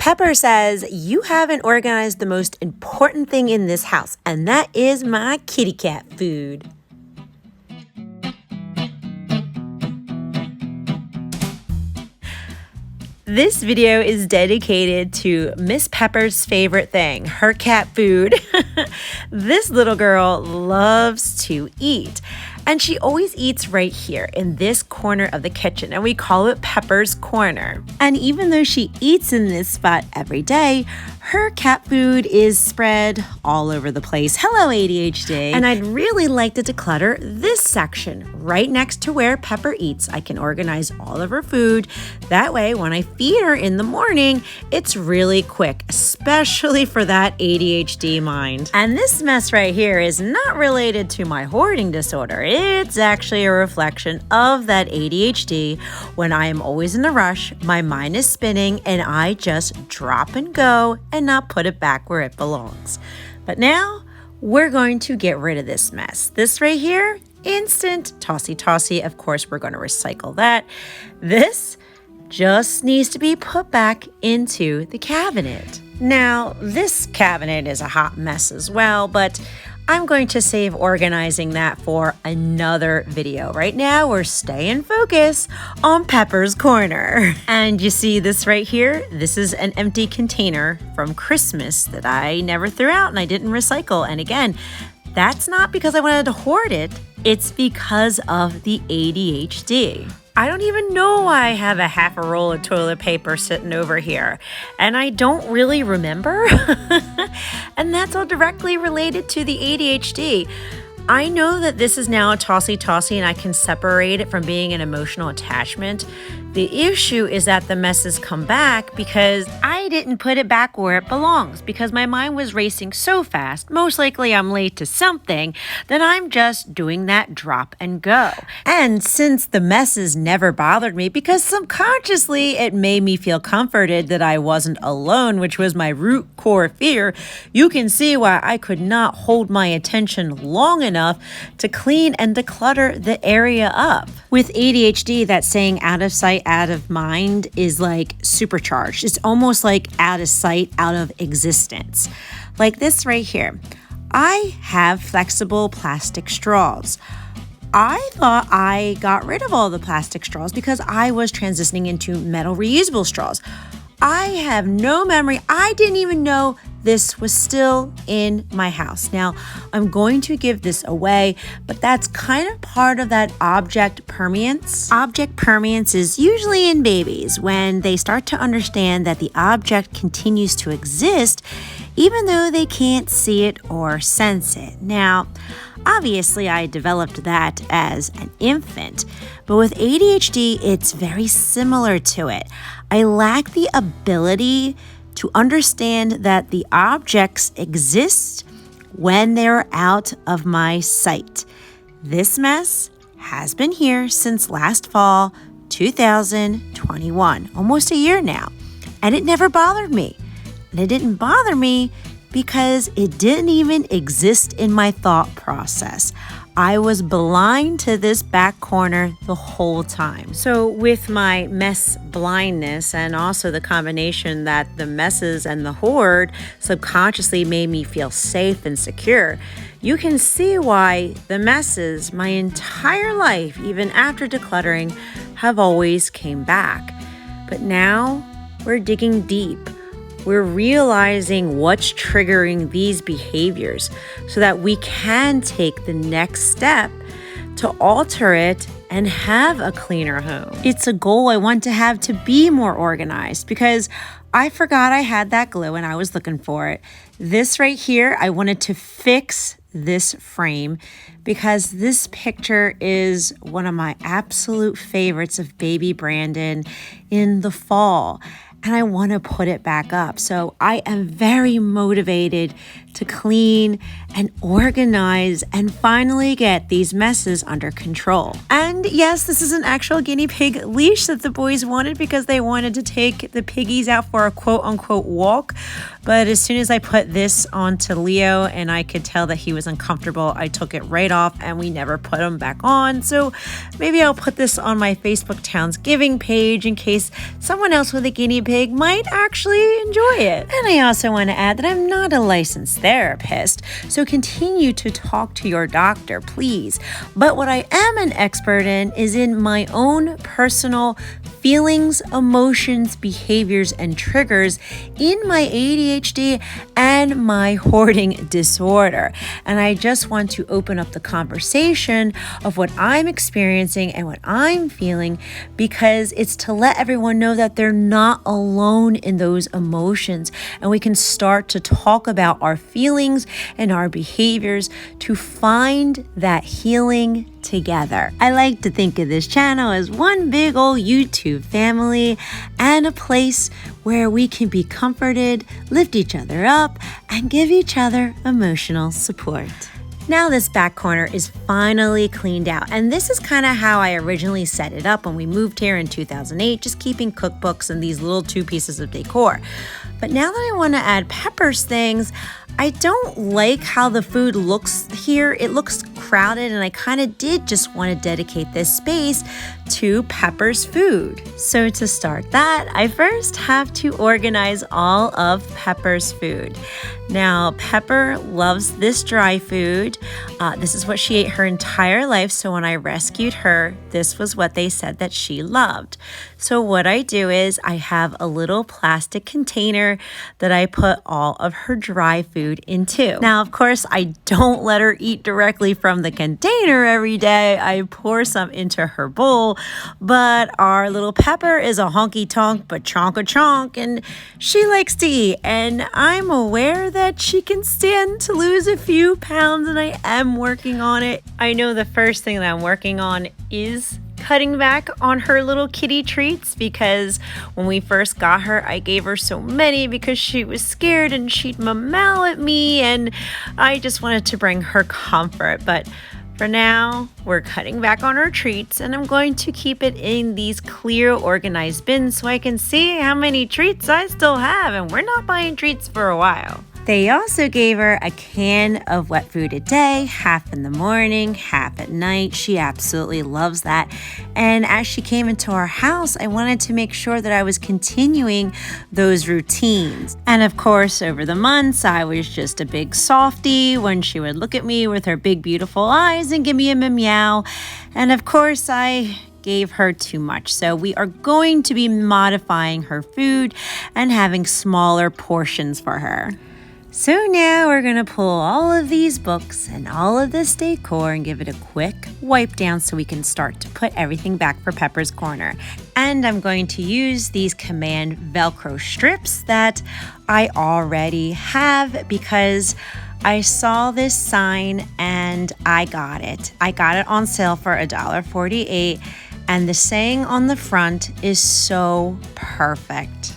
Pepper says, you haven't organized the most important thing in this house, and that is my kitty cat food. This video is dedicated to Miss Pepper's favorite thing, her cat food. This little girl loves to eat, and she always eats right here in this corner of the kitchen, and we call it Pepper's Corner. And even though she eats in this spot every day, her cat food is spread all over the place. Hello, ADHD. And I'd really like to declutter this section right next to where Pepper eats. I can organize all of her food. That way, when I feed her in the morning, it's really quick, especially for that ADHD mind. And this mess right here is not related to my hoarding disorder. It's actually a reflection of that ADHD. When I am always in a rush, my mind is spinning and I just drop and go and not put it back where it belongs. But now we're going to get rid of this mess. This right here, instant tossy. Of course, we're going to recycle that. This just needs to be put back into the cabinet. Now, this cabinet is a hot mess as well, but I'm going to save organizing that for another video. Right now, we're staying focused on Pepper's Corner. And you see this right here? This is an empty container from Christmas that I never threw out and I didn't recycle. And again, that's not because I wanted to hoard it. It's because of the ADHD. I don't even know why I have a half a roll of toilet paper sitting over here, and I don't really remember. And that's all directly related to the ADHD. I know that this is now a tossy and I can separate it from being an emotional attachment. The issue is that the messes come back because I didn't put it back where it belongs because my mind was racing so fast, most likely I'm late to something, that I'm just doing that drop and go. And since the messes never bothered me because subconsciously it made me feel comforted that I wasn't alone, which was my root core fear, you can see why I could not hold my attention long enough to clean and declutter the area up. With ADHD, that saying out of sight, out of mind is like supercharged. It's almost like out of sight, out of existence. Like this right here. I have flexible plastic straws. I thought I got rid of all the plastic straws because I was transitioning into metal reusable straws. I have no memory. I didn't even know this was still in my house. Now, I'm going to give this away, but that's kind of part of that object permeance. Object permeance is usually in babies when they start to understand that the object continues to exist even though they can't see it or sense it. Now, obviously, I developed that as an infant, but with ADHD, it's very similar to it. I lack the ability to understand that the objects exist when they're out of my sight. This mess has been here since last fall, 2021, almost a year now, and it never bothered me. And it didn't bother me because it didn't even exist in my thought process. I was blind to this back corner the whole time. So with my mess blindness and also the combination that the messes and the hoard subconsciously made me feel safe and secure, you can see why the messes my entire life, even after decluttering, have always came back. But now we're digging deep. We're realizing what's triggering these behaviors so that we can take the next step to alter it and have a cleaner home. It's a goal I want to have to be more organized because I forgot I had that glue and I was looking for it. This right here, I wanted to fix this frame because this picture is one of my absolute favorites of baby Brandon in the fall. And I want to put it back up. So I am very motivated to clean and organize and finally get these messes under control. And yes, this is an actual guinea pig leash that the boys wanted because they wanted to take the piggies out for a quote-unquote walk. But as soon as I put this onto Leo and I could tell that he was uncomfortable, I took it right off and we never put him back on. So maybe I'll put this on my Facebook Townsgiving page in case someone else with a guinea pig might actually enjoy it. And I also want to add that I'm not a licensed therapist, so continue to talk to your doctor, please. But what I am an expert in is in my own personal feelings, emotions, behaviors, and triggers in my ADHD and my hoarding disorder. And I just want to open up the conversation of what I'm experiencing and what I'm feeling, because it's to let everyone know that they're not alone in those emotions, and we can start to talk about our feelings and our behaviors to find that healing together. I like to think of this channel as one big old YouTube family and a place where we can be comforted, lift each other up, and give each other emotional support. Now this back corner is finally cleaned out, and this is kind of how I originally set it up when we moved here in 2008, just keeping cookbooks and these little 2 pieces of decor. But now that I want to add Pepper's things, I don't like how the food looks here. It looks crowded, and I kind of did just want to dedicate this space to Pepper's food. So to start that, I first have to organize all of Pepper's food. Now, Pepper loves this dry food. This is what she ate her entire life. So when I rescued her, this was what they said that she loved. So what I do is I have a little plastic container that I put all of her dry food into. Now, of course, I don't let her eat directly from the container every day. I pour some into her bowl, but our little Pepper is a honky tonk, but chonk a chonk, and she likes to eat. And I'm aware that she can stand to lose a few pounds, and I am working on it. I know the first thing that I'm working on is cutting back on her little kitty treats, because when we first got her, I gave her so many because she was scared and she'd meow at me, and I just wanted to bring her comfort. But for now, we're cutting back on her treats, and I'm going to keep it in these clear, organized bins so I can see how many treats I still have, and we're not buying treats for a while. They also gave her a can of wet food a day, half in the morning, half at night. She absolutely loves that. And as she came into our house, I wanted to make sure that I was continuing those routines. And of course, over the months, I was just a big softie when she would look at me with her big, beautiful eyes and give me a meow. And of course, I gave her too much. So we are going to be modifying her food and having smaller portions for her. So now we're going to pull all of these books and all of this decor and give it a quick wipe down so we can start to put everything back for Pepper's corner. And I'm going to use these Command Velcro strips that I already have because I saw this sign and I got it. I got it on sale for $1.48, and the saying on the front is so perfect.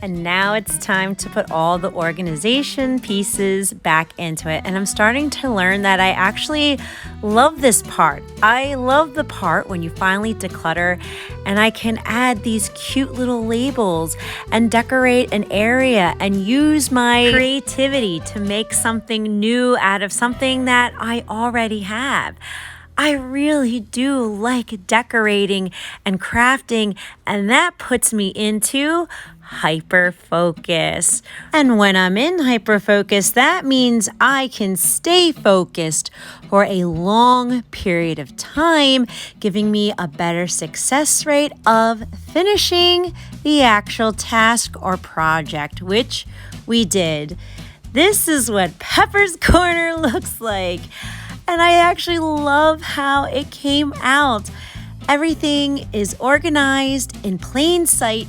And now it's time to put all the organization pieces back into it. And I'm starting to learn that I actually love this part. I love the part when you finally declutter and I can add these cute little labels and decorate an area and use my creativity to make something new out of something that I already have. I really do like decorating and crafting, and that puts me into hyper focus. And when I'm in hyper focus, that means I can stay focused for a long period of time, giving me a better success rate of finishing the actual task or project, which we did. This is what Pepper's Corner looks like. And I actually love how it came out. Everything is organized in plain sight,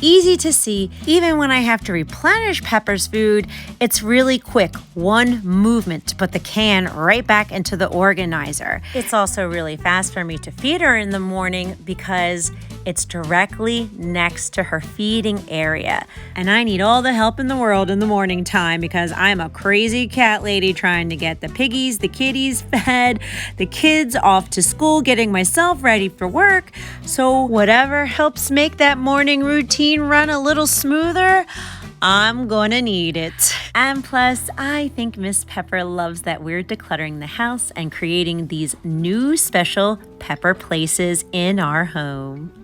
easy to see. Even when I have to replenish Pepper's food, it's really quick. One movement to put the can right back into the organizer. It's also really fast for me to feed her in the morning because It's directly next to her feeding area. And I need all the help in the world in the morning time because I'm a crazy cat lady trying to get the piggies, the kitties fed, the kids off to school, getting myself ready for work. So whatever helps make that morning routine run a little smoother, I'm gonna need it. And plus, I think Miss Pepper loves that we're decluttering the house and creating these new special Pepper places in our home.